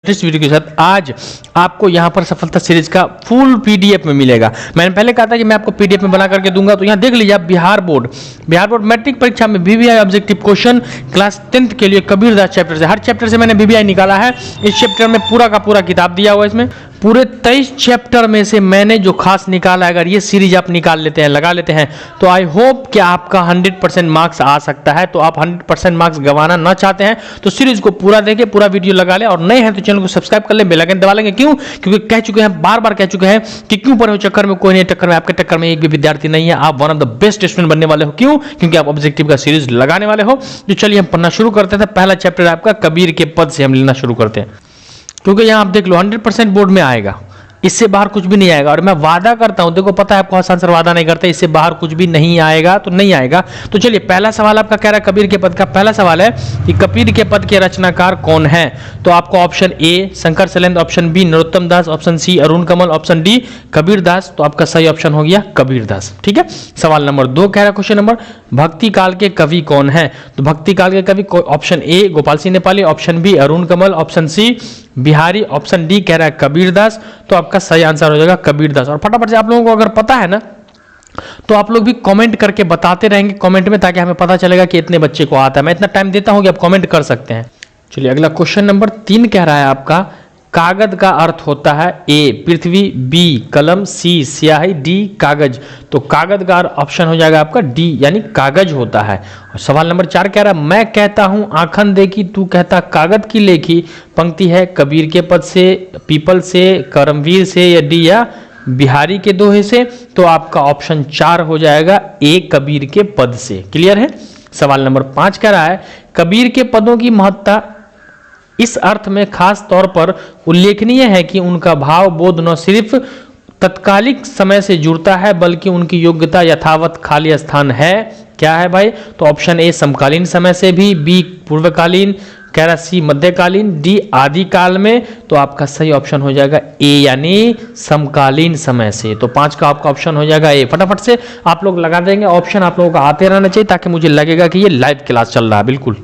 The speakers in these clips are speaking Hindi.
इस वीडियो के साथ आज आपको यहाँ पर सफलता सीरीज का फुल पीडीएफ में मिलेगा। मैंने पहले कहा था कि मैं आपको पीडीएफ में बना करके दूंगा, तो यहाँ देख लीजिए आप बिहार बोर्ड मैट्रिक परीक्षा में BBI objective question class 10th के लिए कबीरदास चैप्टर से, हर चैप्टर से मैंने बीबीआई निकाला है। इस चैप्टर में पूरा का पूरा किताब दिया हुआ है। इसमें पूरे 23 चैप्टर में से मैंने जो खास निकाला है, अगर ये सीरीज आप निकाल लेते हैं, लगा लेते हैं, तो आई होप कि आपका 100% मार्क्स आ सकता है। तो आप 100% मार्क्स गंवाना ना चाहते हैं तो सीरीज को पूरा देखें, पूरा वीडियो लगा ले, और नए हैं तो चैनल को सब्सक्राइब कर ले, बेल आइकन दबा लेंगे। क्यों? क्योंकि कह चुके हैं, बार बार कह चुके हैं कि क्यों पढ़े हो चक्कर में कोई नहीं, टक्कर में आपके टक्कर में एक भी विद्यार्थी नहीं है। आप one of the best student बनने वाले हो। क्यों? क्योंकि आप ऑब्जेक्टिव का सीरीज लगाने वाले हो। तो चलिए हम पढ़ना शुरू करते हैं। पहला चैप्टर आपका कबीर के पद से हम लेना शुरू करते हैं, क्योंकि यहां आप देख लो 100% बोर्ड में आएगा, इससे बाहर कुछ भी नहीं आएगा। और मैं वादा करता हूं, देखो पता है आपको आसान सर वादा नहीं करते, इससे बाहर कुछ भी नहीं आएगा तो नहीं आएगा। तो चलिए पहला सवाल आपका कह रहा है कबीर के पद का। पहला सवाल है कि कबीर के पद के रचनाकार कौन है? तो आपको option A Shankar Shailendra, option B Narottam Das, option C Arun Kamal, option D Kabir Das. तो आपका सही ऑप्शन हो गया कबीर दास। ठीक है। सवाल नंबर 2 कह रहा है, क्वेश्चन नंबर, भक्ति काल के कवि कौन है? तो भक्ति काल के कवि option A Gopal Singh Nepali, option B Arun Kamal, option C Bihari, option D कह रहा है कबीर दास। तो आपका सही आंसर हो जाएगा कबीर दास। और फटाफट से आप लोगों को अगर पता है ना, तो आप लोग भी कमेंट करके बताते रहेंगे कमेंट में, ताकि हमें पता चलेगा कि इतने बच्चे को आता है। मैं इतना टाइम देता हूं कि आप कमेंट कर सकते हैं। चलिए अगला क्वेश्चन नंबर 3 कह रहा है आपका, कागज का अर्थ होता है ए पृथ्वी, बी कलम, सी स्याही, डी कागज। तो कागज का ऑप्शन हो जाएगा आपका डी, यानी कागज होता है। और सवाल नंबर 4 कह रहा है, मैं कहता हूं आखन देखी, तू कहता कागज की लेखी। पंक्ति है कबीर के पद से, पीपल से, करमवीर से, या डी या बिहारी के दोहे से। तो आपका ऑप्शन 4 हो जाएगा ए कबीर के पद से। क्लियर है। सवाल नंबर 5 कह रहा है, कबीर के पदों की महत्ता इस अर्थ में खास तौर पर उल्लेखनीय है कि उनका भाव बोध न सिर्फ तत्कालिक समय से जुड़ता है, बल्कि उनकी योग्यता यथावत खाली स्थान है। क्या है भाई? तो ऑप्शन ए समकालीन समय से भी, बी पूर्वकालीन, कह रहा सी मध्यकालीन, डी आदिकाल में। तो आपका सही ऑप्शन हो जाएगा ए, यानी समकालीन समय से। तो 5 का आपका ऑप्शन हो जाएगा ए। फटाफट से आप लोग लगा देंगे। ऑप्शन आप लोगों का आते रहना चाहिए, ताकि मुझे लगेगा कि ये लाइव क्लास चल रहा है। बिल्कुल।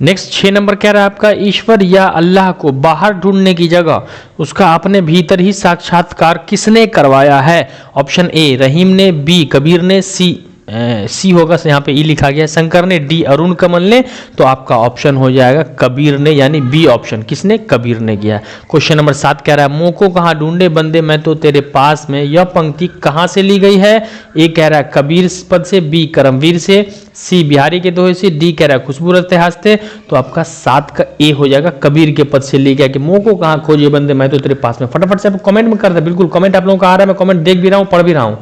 नेक्स्ट 6 नंबर कह रहा है आपका, ईश्वर या अल्लाह को बाहर ढूंढने की जगह उसका अपने भीतर ही साक्षात्कार किसने करवाया है? ऑप्शन ए रहीम ने, बी कबीर ने, सी होगा यहाँ पे ई लिखा गया शंकर ने, डी अरुण कमल ने। तो आपका ऑप्शन हो जाएगा कबीर ने, यानी बी ऑप्शन। किसने? कबीर ने किया। क्वेश्चन नंबर 7 कह रहा है, मुंह को कहाँ ढूंढे बंदे मैं तो तेरे पास में। यह पंक्ति कहाँ से ली गई है? ए कह रहा है कबीर पद से, बी करमवीर से, सी बिहारी के दोहे से, डी कह रहा है खुशबू रखते हंसते। तो आपका 7 का ए हो जाएगा कबीर के पद से ली गया कि मुंह को कहाँ खोजे बंदे मैं तो तेरे पास में। फटाफट से आप कमेंट में कर दे। बिल्कुल कमेंट आप लोगों का आ रहा है, मैं कमेंट देख भी रहा हूँ, पढ़ भी रहा हूँ।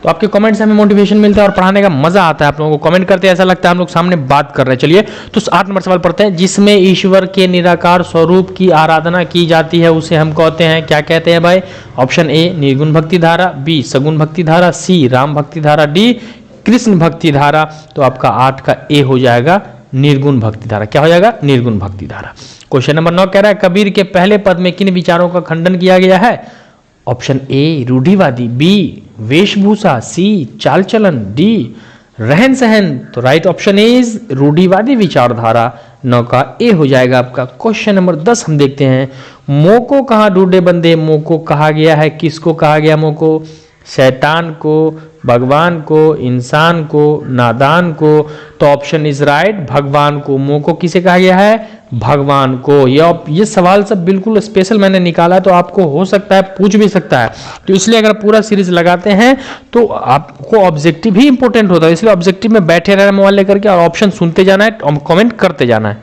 तो आपके कमेंट से हमें मोटिवेशन मिलता है और पढ़ाने का मजा आता है। आप लोगों को कमेंट करते हैं, ऐसा लगता है हम लोग सामने बात कर रहे हैं। चलिए तो 8 नंबर सवाल पढ़ते हैं, जिसमें ईश्वर के निराकार स्वरूप की आराधना की जाती है उसे हम कहते हैं, क्या कहते हैं भाई? ऑप्शन ए निर्गुण भक्ति धारा, बी सगुण भक्ति धारा, सी राम भक्ति धारा, डी कृष्ण भक्ति धारा। तो आपका 8 का ए हो जाएगा निर्गुण भक्ति धारा। क्या हो जाएगा? निर्गुण भक्ति धारा। क्वेश्चन नंबर 9 कह रहा है, कबीर के पहले पद में किन विचारों का खंडन किया गया है? ऑप्शन ए रूढ़िवादी, बी वेशभूषा, सी चाल चलन, डी रहन सहन। तो राइट ऑप्शन इज रूढ़िवादी विचारधारा। 9 का ए हो जाएगा आपका। क्वेश्चन नंबर 10 हम देखते हैं, मोह को कहाँ ढूंढे बंदे? मोह को कहा गया है, किसको कहा गया मोह को? शैतान को, भगवान को, इंसान को, नादान को। तो ऑप्शन इज राइट भगवान को। मोह को किसे कहा गया है? भगवान को। ये सवाल सब बिल्कुल स्पेशल मैंने निकाला है, तो आपको हो सकता है पूछ भी सकता है। तो इसलिए अगर पूरा सीरीज लगाते हैं तो आपको ऑब्जेक्टिव ही इंपॉर्टेंट होता है। इसलिए ऑब्जेक्टिव में बैठे रहना मोबाइल लेकर के, और ऑप्शन सुनते जाना है, कमेंट करते जाना है।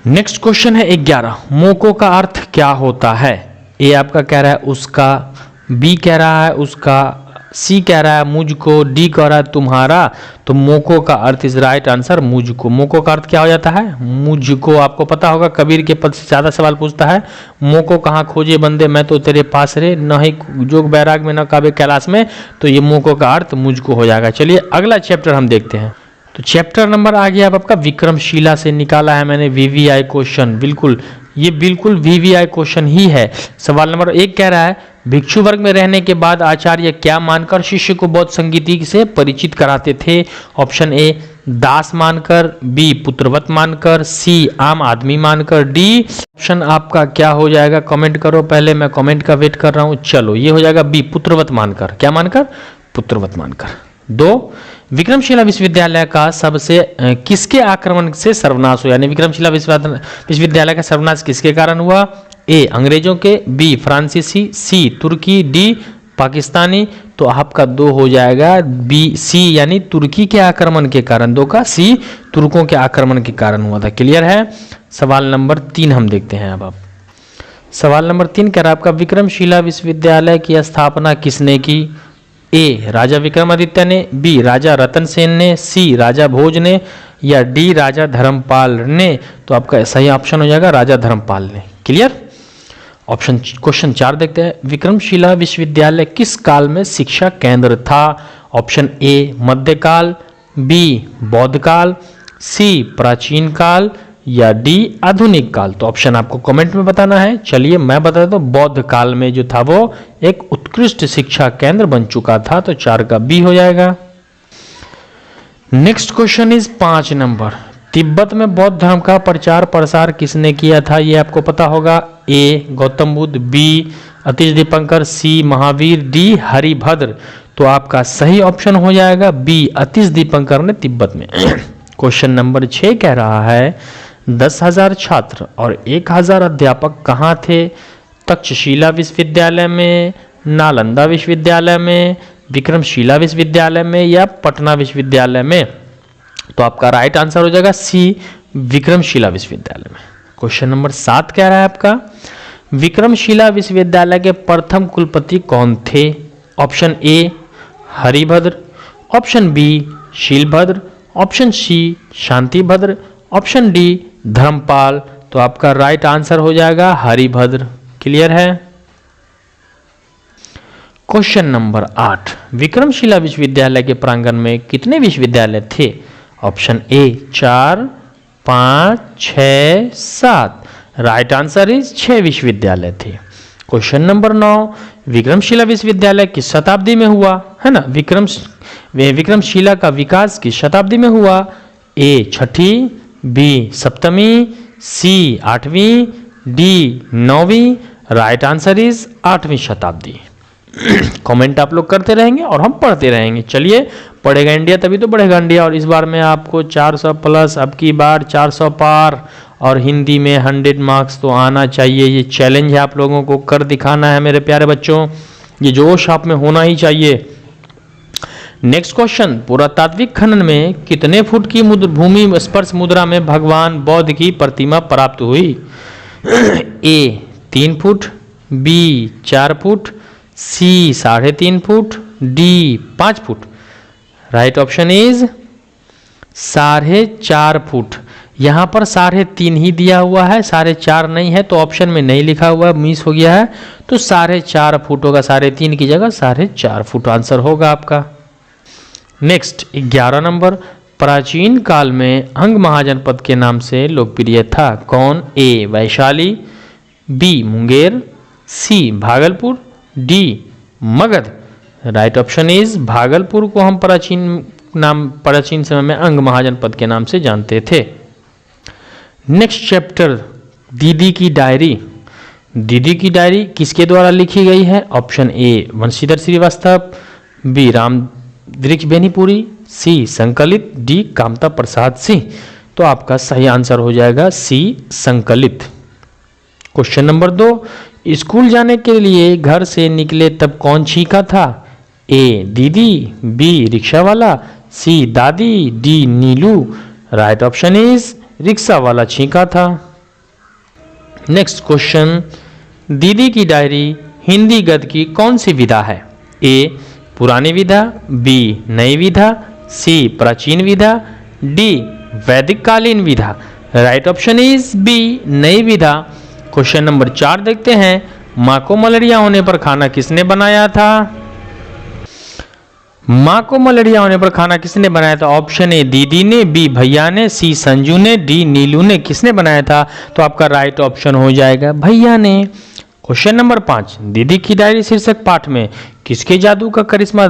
नेक्स्ट क्वेश्चन है 11, मोको का अर्थ क्या होता है? ए आपका कह रहा है उसका, बी कह रहा है उसका, सी कह रहा है मुझको, डी कह रहा है तुम्हारा। तो मोको का अर्थ इज राइट आंसर मुझको। मोको का अर्थ क्या हो जाता है? मुझको। आपको पता होगा कबीर के पद से ज्यादा सवाल पूछता है। मोको कहाँ खोजे बंदे मैं तो तेरे पास रे, न ही जोग बैराग में न काबे कैलाश में। तो ये मोको का अर्थ मुझको हो जाएगा। चलिए अगला चैप्टर हम देखते हैं। तो चैप्टर नंबर आ गया आपका विक्रमशिला से निकाला है मैंने वीवीआई क्वेश्चन। बिल्कुल ये बिल्कुल वीवीआई क्वेश्चन ही है। सवाल नंबर 1 कह रहा है भिक्षु वर्ग में रहने के बाद आचार्य क्या मानकर शिष्य को बौद्ध संगीति से परिचित कराते थे? ऑप्शन ए दास मानकर, बी पुत्रवत मानकर, सी आम आदमी मानकर, डी ऑप्शन आपका क्या हो जाएगा? कमेंट करो, पहले मैं कमेंट का वेट कर रहा हूं। चलो ये हो जाएगा बी पुत्रवत मानकर। क्या मानकर? पुत्रवत मानकर। 2 विक्रमशिला विश्वविद्यालय का सबसे किसके आक्रमण से सर्वनाश हुआ? यानी विक्रमशिला विश्वविद्यालय का सर्वनाश किसके कारण हुआ? ए अंग्रेजों के, बी फ्रांसीसी, सी तुर्की, डी पाकिस्तानी। तो आपका 2 हो जाएगा बी सी यानी तुर्की के आक्रमण के कारण। 2 का सी तुर्कों के आक्रमण के कारण हुआ था। क्लियर है? सवाल नंबर 3 हम देखते हैं अब आप। सवाल नंबर 3 कह रहा है आपका विक्रमशिला विश्वविद्यालय की स्थापना किसने की? ए राजा विक्रमादित्य ने, बी राजा रतन सेन ने, सी राजा भोज ने, या डी राजा धर्मपाल ने। तो आपका सही ऑप्शन हो जाएगा राजा धर्मपाल ने। क्लियर? ऑप्शन क्वेश्चन 4 देखते हैं विक्रमशिला विश्वविद्यालय किस काल में शिक्षा केंद्र था? ऑप्शन ए मध्यकाल, बी बौद्ध काल, सी प्राचीन काल, या डी आधुनिक काल। तो ऑप्शन आपको कमेंट में बताना है। चलिए मैं बता देता हूं, बौद्ध काल में जो था वो एक उत्कृष्ट शिक्षा केंद्र बन चुका था। तो 4 का बी हो जाएगा। Next question is 5 number Tibet में बौद्ध धर्म का प्रचार प्रसार किसने किया था? ये आपको पता होगा। ए गौतम बुद्ध, बी अतीश दीपंकर, सी महावीर, डी हरिभद्र। तो आपका सही ऑप्शन हो जाएगा बी अतीश दीपंकर ने तिब्बत में। क्वेश्चन नंबर 6 कह रहा है 10,000 छात्र और 1,000 अध्यापक कहाँ थे? तक्षशिला विश्वविद्यालय में, नालंदा विश्वविद्यालय में, विक्रमशिला विश्वविद्यालय में, या पटना विश्वविद्यालय में। तो आपका राइट आंसर हो जाएगा सी विक्रमशिला विश्वविद्यालय में। क्वेश्चन नंबर 7 कह रहा है आपका विक्रमशिला विश्वविद्यालय के प्रथम कुलपति कौन थे? Option A Haribhadra, option B Shilabhadra, option C Shantibhadra, option D Dharmapal. तो आपका राइट आंसर हो जाएगा हरिभद्र। क्लियर है? क्वेश्चन नंबर 8 विक्रमशिला विश्वविद्यालय के प्रांगण में कितने विश्वविद्यालय थे? Option A 4, 5, 6, 7। Right answer is 6 विश्वविद्यालय थे। क्वेश्चन नंबर 9 विक्रमशिला विश्वविद्यालय किस शताब्दी में हुआ? है ना, विक्रमशिला का विकास किस शताब्दी में हुआ? ए 6वीं, बी 7वीं, सी 8वीं, डी 9वीं। राइट आंसर इज 8वीं शताब्दी। कमेंट आप लोग करते रहेंगे और हम पढ़ते रहेंगे। चलिए पढ़ेगा इंडिया तभी तो बढ़ेगा इंडिया। और इस बार मैं आपको 400 प्लस, अब की बार 400 पार, और हिंदी में 100 मार्क्स तो आना चाहिए। ये चैलेंज है, आप लोगों को कर दिखाना है मेरे प्यारे बच्चों। ये जोश आप में होना ही चाहिए। नेक्स्ट क्वेश्चन पुरातात्विक खनन में कितने फुट की भूमि स्पर्श मुद्रा में भगवान बौद्ध की प्रतिमा प्राप्त हुई? A 3 foot, B 4 foot, C 3.5 foot, D 5 foot. Right option is 4.5 foot. यहां पर 3.5 ही दिया हुआ है, 4.5 नहीं है, तो ऑप्शन में नहीं लिखा हुआ, मिस हो गया है। तो 4.5 फुट होगा, 3.5 की जगह 4.5 फुट आंसर होगा आपका। नेक्स्ट 11 नंबर प्राचीन काल में अंग महाजनपद के नाम से लोकप्रिय था कौन? A Vaishali, B Munger, C Bhagalpur, D Magadh. Right option is Bhagalpur को हम प्राचीन समय में अंग महाजनपद के नाम से जानते थे। नेक्स्ट चैप्टर दीदी की डायरी। दीदी की डायरी किसके द्वारा लिखी गई है? Option A Vanshidhar Shrivastava, B Ram Vriksh Benipuri, सी संकलित, डी कामता प्रसाद सिंह। तो आपका सही आंसर हो जाएगा सी संकलित। क्वेश्चन नंबर 2 स्कूल जाने के लिए घर से निकले तब कौन छींका था? ए दीदी, बी रिक्शा वाला, सी दादी, D Neelu. Right option is rickshaw वाला छींका था। नेक्स्ट क्वेश्चन दीदी की डायरी हिंदी गद्य की कौन सी विधा है? ए पुरानी विधा, बी नई विधा, सी प्राचीन विधा, डी वैदिक कालीन विधा। राइट ऑप्शन इज बी नई विधा। क्वेश्चन नंबर 4 देखते हैं मां को मलेरिया होने पर खाना किसने बनाया था? माँ को मलेरिया होने पर खाना किसने बनाया था? ऑप्शन ए दीदी ने, बी भैया ने, सी संजू ने, डी नीलू ने। किसने बनाया था? तो आपका राइट ऑप्शन हो जाएगा भैया ने। क्वेश्चन नंबर 5, दीदी की डायरी शीर्षक पाठ में किसके जादू का करिश्मा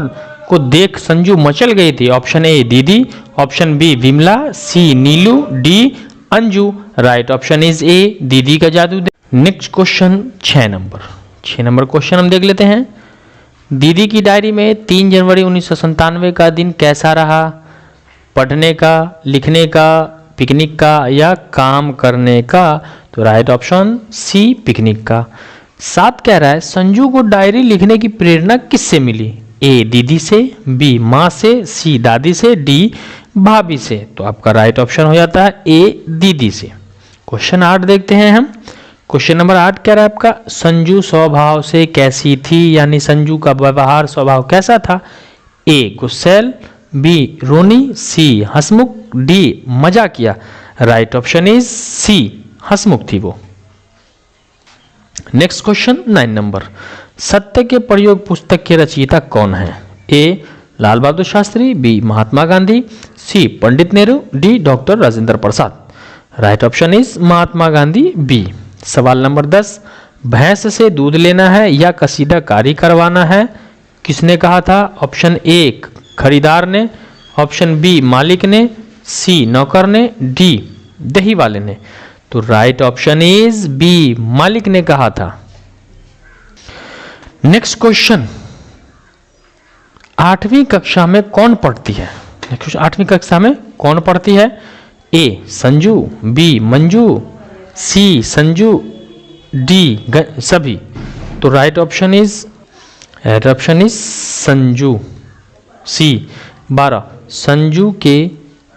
को देख संजू मचल गई थी? Option A Didi, option B Vimla, C Neelu, D Anju. Right option is A Didi का जादू। नेक्स्ट क्वेश्चन 6 नंबर क्वेश्चन हम देख लेते हैं। दीदी की डायरी में 3 जनवरी 1997 का दिन कैसा रहा? पढ़ने का, लिखने का, पिकनिक का या काम करने का? तो राइट ऑप्शन सी पिकनिक का। 7 कह रहा है संजू को डायरी लिखने की प्रेरणा किससे मिली? ए दीदी से, बी माँ से, सी दादी से, डी भाभी से। तो आपका राइट ऑप्शन हो जाता है ए दीदी से। क्वेश्चन 8 देखते हैं हम। क्वेश्चन नंबर 8 कह रहा है आपका संजू स्वभाव से कैसी थी, यानी संजू का व्यवहार स्वभाव कैसा था? ए गुस्सैल, बी रोनी, सी हंसमुख, डी मजाकिया। राइट ऑप्शन इज सी हंसमुख थी वो। नेक्स्ट क्वेश्चन 9 नंबर, सत्य के प्रयोग पुस्तक के रचयिता कौन है? A Lal Bahadur Shastri, B Mahatma Gandhi, C Pandit Nehru, D doctor Rajendra Prasad. Right option is Mahatma Gandhi B. सवाल नंबर 10, भैंस से दूध लेना है या कसीदा कारी करवाना है? किसने कहा था? ऑप्शन ए खरीदार ने, ऑप्शन बी मालिक ने, सी नौकर ने, डी दही वाले ने। तो राइट ऑप्शन इज बी मालिक ने कहा था। नेक्स्ट क्वेश्चन, 8वीं कक्षा में कौन पढ़ती है? 8वीं कक्षा में कौन पढ़ती है? ए संजू, बी मंजू, सी संजू, डी सभी। तो राइट ऑप्शन इज संजू सी। 12, संजू के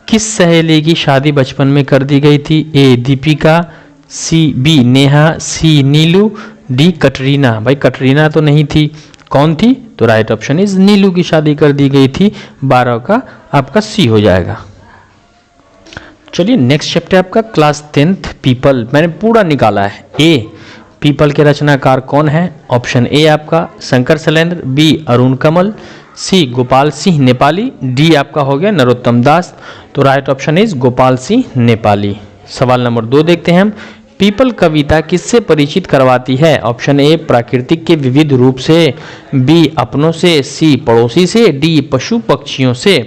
किस सहेली की शादी बचपन में कर दी गई थी? ए दीपिका, सी बी नेहा, सी नीलू, डी कटरीना। भाई कटरीना तो नहीं थी, कौन थी? तो राइट ऑप्शन इज नीलू की शादी कर दी गई थी। 12 का आपका सी हो जाएगा। चलिए नेक्स्ट चैप्टर आपका क्लास 10th पीपल, मैंने पूरा निकाला है। ए पीपल के रचनाकार कौन है? ऑप्शन ए आपका शंकर शैलेंद्र, बी अरुण कमल, सी गोपाल सिंह नेपाली, डी आपका हो गया नरोत्तम दास। तो right option is Gopal Singh Nepali. सवाल नंबर 2 देखते हैं हम। पीपल कविता किससे परिचित करवाती है? ऑप्शन ए प्राकृतिक के विविध रूप से, बी अपनों से, सी पड़ोसी से, डी पशु पक्षियों से।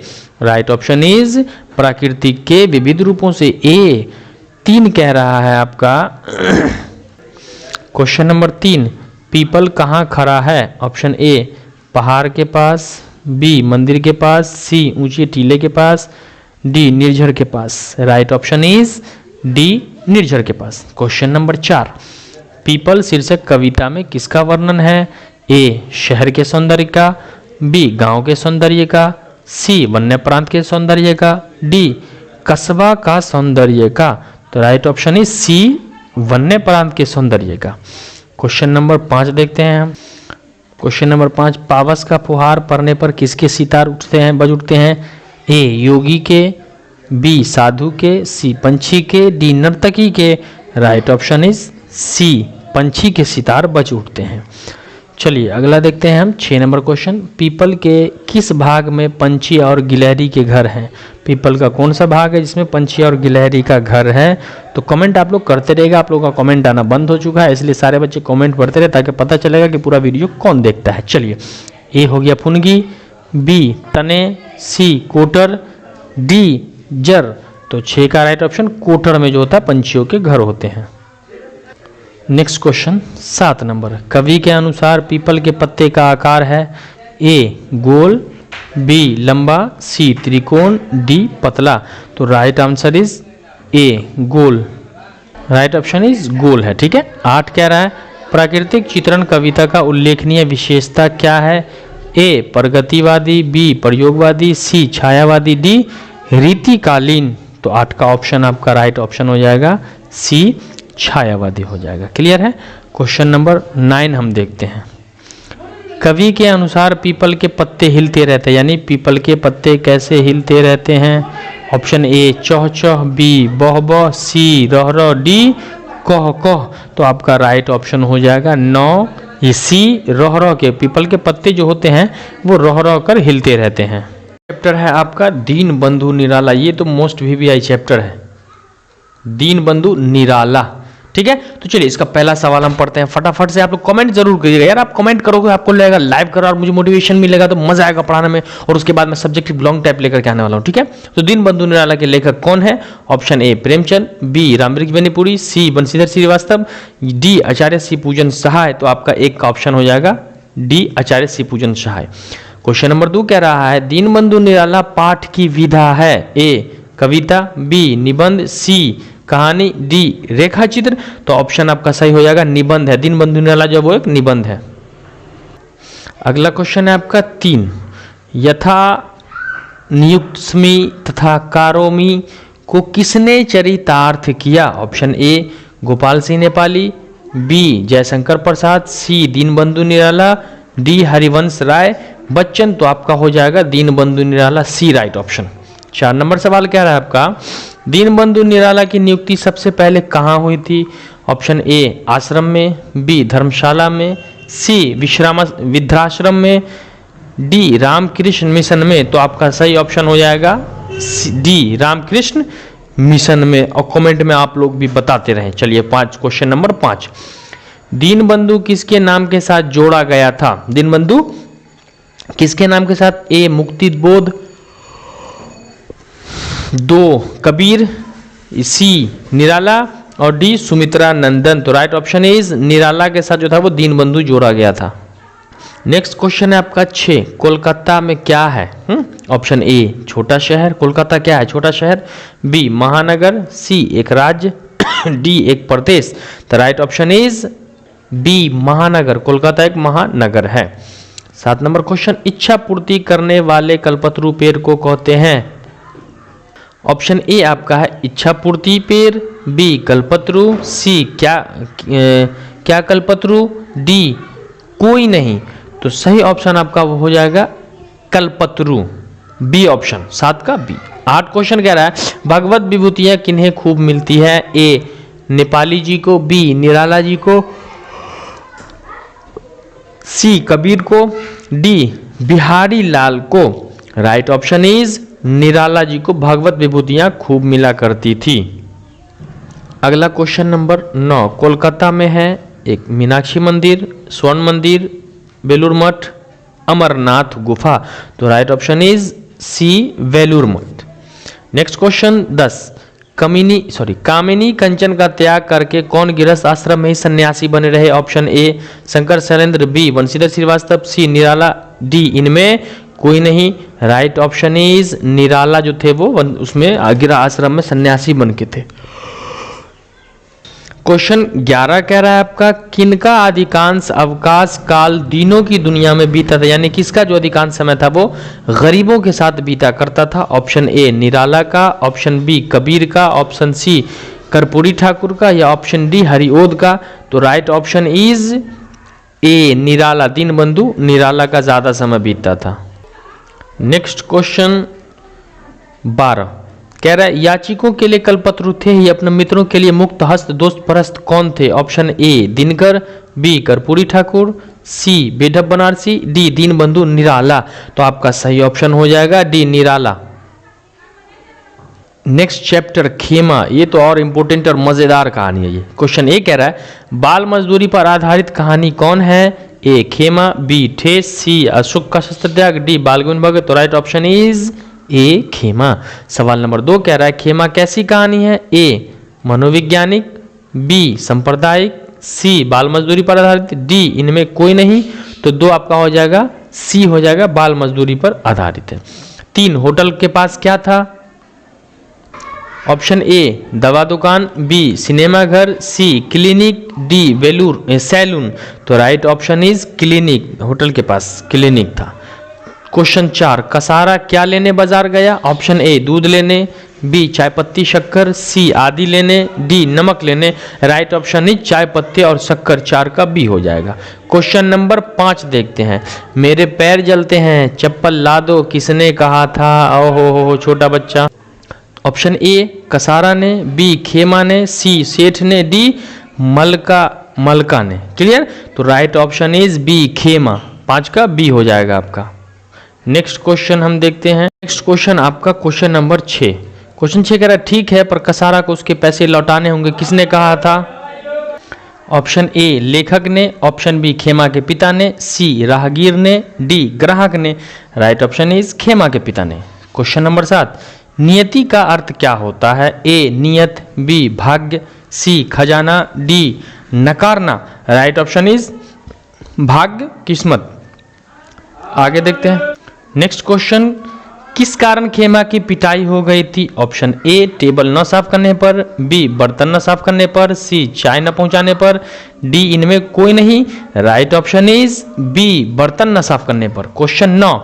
राइट ऑप्शन इज प्राकृतिक के विविध रूपों से। ए 3 कह रहा है आपका। क्वेश्चन नंबर 3, पीपल कहाँ खड़ा है? ऑप्शन ए पहाड़ के पास, बी मंदिर के पास, सी ऊंचे टीले के पास, डी निर्झर के पास। राइट ऑप्शन इज डी निर्झर के पास। क्वेश्चन नंबर 4, पीपल शीर्षक कविता में किसका वर्णन है? ए शहर के सौंदर्य का, बी गांव के सौंदर्य का, सी वन्य प्रांत के सौंदर्य का, डी कस्बा का सौंदर्य का। तो राइट ऑप्शन इज सी वन्य प्रांत के सौंदर्य का। क्वेश्चन नंबर 5 देखते हैं हम। क्वेश्चन नंबर 5, पावस का फुहार पड़ने पर किसके सितार उठते हैं, बज उठते हैं? ए योगी के, बी साधु के, सी पंछी के, डी नर्तकी के। राइट ऑप्शन इज सी पंछी के सितार बज उठते हैं। चलिए अगला देखते हैं हम 6 नंबर क्वेश्चन, पीपल के किस भाग में पंछी और गिलहरी के घर हैं? पीपल का कौन सा भाग है जिसमें पंछी और गिलहरी का घर है? तो कमेंट आप लोग करते रहेगा। आप लोगों का कमेंट आना बंद हो चुका है, इसलिए सारे बच्चे कमेंट पढ़ते रहे ताकि पता चलेगा कि पूरा वीडियो कौन देखता है। चलिए, ए हो गया फुनगी, बी तने, सी कोटर, डी जर। तो 6 का राइट ऑप्शन कोटर में जो होता है पंछियों के घर होते हैं। नेक्स्ट क्वेश्चन 7 नंबर, कवि के अनुसार पीपल के पत्ते का आकार है? ए गोल, बी लंबा, सी त्रिकोण, डी पतला। तो राइट आंसर इज ए गोल। राइट ऑप्शन इज गोल है। ठीक है। 8 कह रहा है प्राकृतिक चित्रण कविता का उल्लेखनीय विशेषता क्या है? ए प्रगतिवादी, बी प्रयोगवादी, सी छायावादी, डी रीतिकालीन। तो 8 का ऑप्शन आपका राइट ऑप्शन हो जाएगा सी छायावादी हो जाएगा। क्लियर है। क्वेश्चन नंबर 9 हम देखते हैं, कवि के अनुसार पीपल के पत्ते हिलते रहते हैं, यानी पीपल के पत्ते कैसे हिलते रहते हैं? ऑप्शन ए चौह चौह, बी बह बह, सी रह रह, डी कह कह। तो आपका राइट ऑप्शन हो जाएगा 9 ये सी रह रह के, पीपल के पत्ते जो होते हैं वो रह रह कर हिलते रहते हैं। चैप्टर है आपका दीन बंधु निराला, ये तो मोस्ट वीवीआई चैप्टर है, दीन बंधु निराला। ठीक है, तो चलिए इसका पहला सवाल हम पढ़ते हैं। फटाफट से आप लोग कमेंट जरूर करिएगा यार, आप कमेंट करोगे आपको लगेगा लाइव करो और मुझे मोटिवेशन मिलेगा, तो मजा आएगा पढ़ाने में। और उसके बाद मैं सब्जेक्टिव लॉन्ग टाइप लेकर के आने वाला हूँ। ठीक है, तो दीन बंधु निराला के लेखक कौन है? Option A Premchand, B Rambriksh Benipuri, C Banshidhar Shrivastava, D Acharya सी पूजन सहाय। तो आपका एक का ऑप्शन हो जाएगा डी आचार्य सी पूजन सहाय। क्वेश्चन नंबर 2 कह रहा है दीन बंधु निराला पाठ की विधा है? ए कविता, बी निबंध, सी कहानी, डी रेखा चित्र। तो ऑप्शन आपका सही हो जाएगा निबंध है। दीन बंधु निराला जो वो एक निबंध है। अगला क्वेश्चन है आपका 3, यथा नियुक्तस्मि तथा कारोमि को किसने चरितार्थ किया? Option A Gopal Singh Nepali, B Jaishankar Prasad, C Deenbandhu Nirala, D Harivansh Rai Bachchan. तो आपका हो जाएगा Deenbandhu Nirala, C right option. 4 नंबर सवाल कह रहा है आपका दीनबंधु निराला की नियुक्ति सबसे पहले कहाँ हुई थी? ऑप्शन ए आश्रम में, बी धर्मशाला में, सी वृद्धाश्रम में, डी रामकृष्ण मिशन में। तो आपका सही ऑप्शन हो जाएगा डी रामकृष्ण मिशन में। और कमेंट में आप लोग भी बताते रहें। चलिए क्वेश्चन नंबर 5, दीनबंधु किसके नाम के साथ जोड़ा गया था? दीनबंधु किसके नाम के साथ? ए मुक्ति बोध, 2 कबीर, सी निराला और डी सुमित्रा नंदन। तो राइट ऑप्शन इज निराला के साथ जो था वो दीनबंधु जोड़ा गया था। नेक्स्ट क्वेश्चन है आपका 6, कोलकाता में क्या है? ऑप्शन ए छोटा शहर, कोलकाता क्या है? छोटा शहर, बी महानगर, सी एक राज्य, डी एक प्रदेश। तो राइट ऑप्शन इज बी महानगर, कोलकाता एक महानगर है। 7 नंबर क्वेश्चन, इच्छा पूर्ति करने वाले कल्पतरु पेड़ को कहते हैं? ऑप्शन ए आपका है इच्छा पूर्ति पेड़, बी कल्पतरु, सी क्या कल्पतरु, डी कोई नहीं। तो सही ऑप्शन आपका वो हो जाएगा कल्पतरु, बी ऑप्शन, 7 का बी। 8 क्वेश्चन कह रहा है भगवत विभूतियां किन्हें खूब मिलती है? ए नेपाली जी को, बी निराला जी को, सी कबीर को, डी बिहारी लाल को। Right option is Nirala ji को भगवत विभूतियां खूब मिला करती थी। अगला क्वेश्चन नंबर 9, कोलकाता में है एक मीनाक्षी मंदिर, स्वर्ण मंदिर, बेलूर मठ, अमरनाथ गुफा। तो right option is C Belur मठ। नेक्स्ट क्वेश्चन 10, कामिनी कंचन का त्याग करके कौन गृहस्थ आश्रम में ही सन्यासी बने रहे? Option A Shankar Shailendra, B Banshidhar Shrivastava, C Nirala, D इनमें कोई नहीं। राइट ऑप्शन इज निराला जो थे वो उसमें गिरा आश्रम में सन्यासी बन के थे। क्वेश्चन 11 कह रहा है आपका किनका अधिकांश अवकाश काल दीनों की दुनिया में बीता था? यानी किसका जो अधिकांश समय था वो गरीबों के साथ बीता करता था? ऑप्शन ए निराला का, ऑप्शन बी कबीर का, ऑप्शन सी कर्पूरी ठाकुर का, या ऑप्शन डी हरिओद का। तो राइट ऑप्शन इज ए निराला, दीनबंधु निराला का ज्यादा समय बीतता था। नेक्स्ट क्वेश्चन 12 कह रहा है याचिकों के लिए कल्पतरु थे ही, अपने मित्रों के लिए मुक्त हस्त दोस्त परस्त कौन थे? Option A Dinkar, B Karpoori Thakur, C Bedhab Banarasi, D Deenbandhu Nirala. तो आपका सही ऑप्शन हो जाएगा डी निराला। नेक्स्ट चैप्टर खेमा, ये तो और इंपोर्टेंट और मजेदार कहानी है ये। क्वेश्चन ए कह रहा है बाल मजदूरी पर आधारित कहानी कौन है? ए खेमा, बी ठेस, सी अशोक का शस्त्र त्याग, डी बाल गोविंद भगत। तो राइट ऑप्शन इज ए खेमा। सवाल नंबर 2 कह रहा है खेमा कैसी कहानी है? ए मनोवैज्ञानिक, बी सांप्रदायिक, सी बाल मजदूरी पर आधारित, डी इनमें कोई नहीं। तो 2 आपका हो जाएगा सी हो जाएगा, बाल मजदूरी पर आधारित है। 3 होटल के पास क्या था? ऑप्शन ए दवा दुकान, बी सिनेमा घर, सी क्लिनिक, डी वेलूर सैलून। तो right option is clinic, hotel के पास क्लिनिक था। क्वेश्चन 4 कसारा क्या लेने बाजार गया? ऑप्शन ए दूध लेने, बी चाय पत्ती शक्कर, सी आदि लेने, डी नमक लेने। राइट ऑप्शन इज चाय पत्ती और शक्कर, 4 का बी हो जाएगा। क्वेश्चन नंबर 5 देखते हैं। मेरे पैर जलते हैं चप्पल ला दो किसने कहा था? ओ हो छोटा बच्चा। ऑप्शन ए कसारा ने, बी खेमा ने, सी सेठ ने, डी मलका मलका ने। क्लियर? तो राइट ऑप्शन इज बी खेमा, 5 का बी हो जाएगा आपका। नेक्स्ट क्वेश्चन हम देखते हैं। नेक्स्ट क्वेश्चन आपका क्वेश्चन नंबर 6। क्वेश्चन 6 कह रहा है ठीक है पर कसारा को उसके पैसे लौटाने होंगे, किसने कहा था? ऑप्शन ए लेखक ने, ऑप्शन बी खेमा के पिता ने, सी राहगीर ने, डी ग्राहक ने। राइट ऑप्शन इज खेमा के पिता ने। क्वेश्चन नंबर 7, नियति का अर्थ क्या होता है? ए नियत, बी भाग्य, सी खजाना, डी नकारना। राइट ऑप्शन इज भाग्य, किस्मत। आगे देखते हैं। नेक्स्ट क्वेश्चन, किस कारण खेमा की पिटाई हो गई थी? ऑप्शन ए टेबल न साफ करने पर, बी बर्तन न साफ करने पर, सी चाय न पहुंचाने पर, डी इनमें कोई नहीं। राइट ऑप्शन इज बी बर्तन न साफ करने पर। क्वेश्चन 9,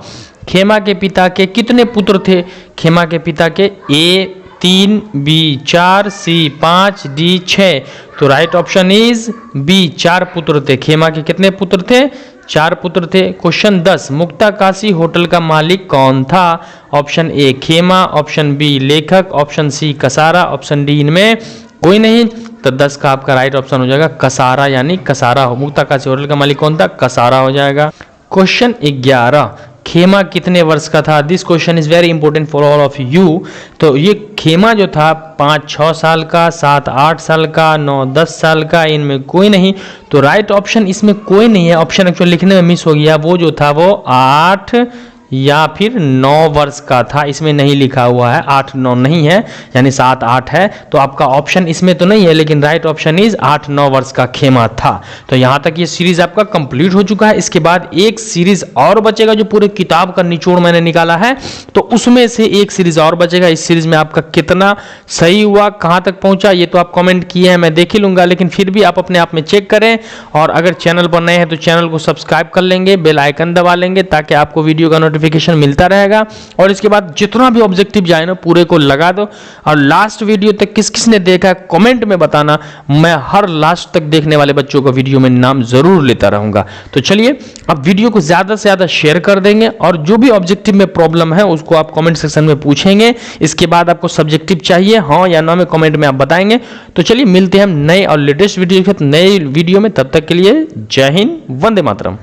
खेमा के पिता के कितने पुत्र थे? खेमा के पिता के ए 3, बी 4, सी 5, डी 6। तो राइट ऑप्शन इज बी 4 पुत्र थे। खेमा के कितने पुत्र थे? 4 पुत्र थे। क्वेश्चन 10, मुक्ता काशी होटल का मालिक कौन था? Option A Khema, option B लेखक, option C Kasara, option D इनमें कोई नहीं। तो 10 का आपका राइट ऑप्शन हो जाएगा कसारा, यानी कसारा। मुक्ता काशी होटल का मालिक कौन था? कसारा हो जाएगा। क्वेश्चन 11, खेमा कितने वर्ष का था? This question is very important for all of you. तो ये खेमा जो था 5-6 साल का, 7-8 साल का, 9-10 साल का, इनमें कोई नहीं। तो राइट ऑप्शन इसमें कोई नहीं है। ऑप्शन एक्चुअली लिखने में मिस हो गया, वो जो था वो 8 या फिर 9 वर्ष का था, इसमें नहीं लिखा हुआ है। 8-9 नहीं है, यानी 7-8 है। तो आपका ऑप्शन इसमें तो नहीं है, लेकिन राइट ऑप्शन इज 8-9 वर्ष का खेमा था। तो यहाँ तक ये सीरीज आपका कंप्लीट हो चुका है। इसके बाद एक सीरीज और बचेगा जो पूरे किताब का निचोड़ मैंने निकाला है, तो उसमें से एक सीरीज और बचेगा। इस सीरीज में आपका कितना सही हुआ, कहाँ तक पहुंचा, ये तो आप कमेंट किए हैं, मैं देख ही लूंगा, लेकिन फिर भी आप अपने आप में चेक करें। और अगर चैनल पर नए हैं तो चैनल को सब्सक्राइब कर लेंगे, बेल आइकन दबा लेंगे, ताकि आपको वीडियो का नोटिफिकेशन मिलता रहेगा। और इसके बाद जितना भी ऑब्जेक्टिव जाए ना पूरे को लगा दो। और लास्ट वीडियो तक किस किस ने देखा है कमेंट में बताना, मैं हर लास्ट तक देखने वाले बच्चों का वीडियो में नाम जरूर लेता रहूंगा। तो चलिए अब वीडियो को ज्यादा से ज्यादा शेयर कर देंगे, और जो भी ऑब्जेक्टिव में प्रॉब्लम है उसको आप कमेंट सेक्शन में पूछेंगे। इसके बाद आपको सब्जेक्टिव चाहिए हाँ या ना में कमेंट में आप बताएंगे। तो चलिए मिलते हैं हम नए और लेटेस्ट वीडियो के साथ नए वीडियो में। तब तक के लिए जय हिंद, वंदे मातरम।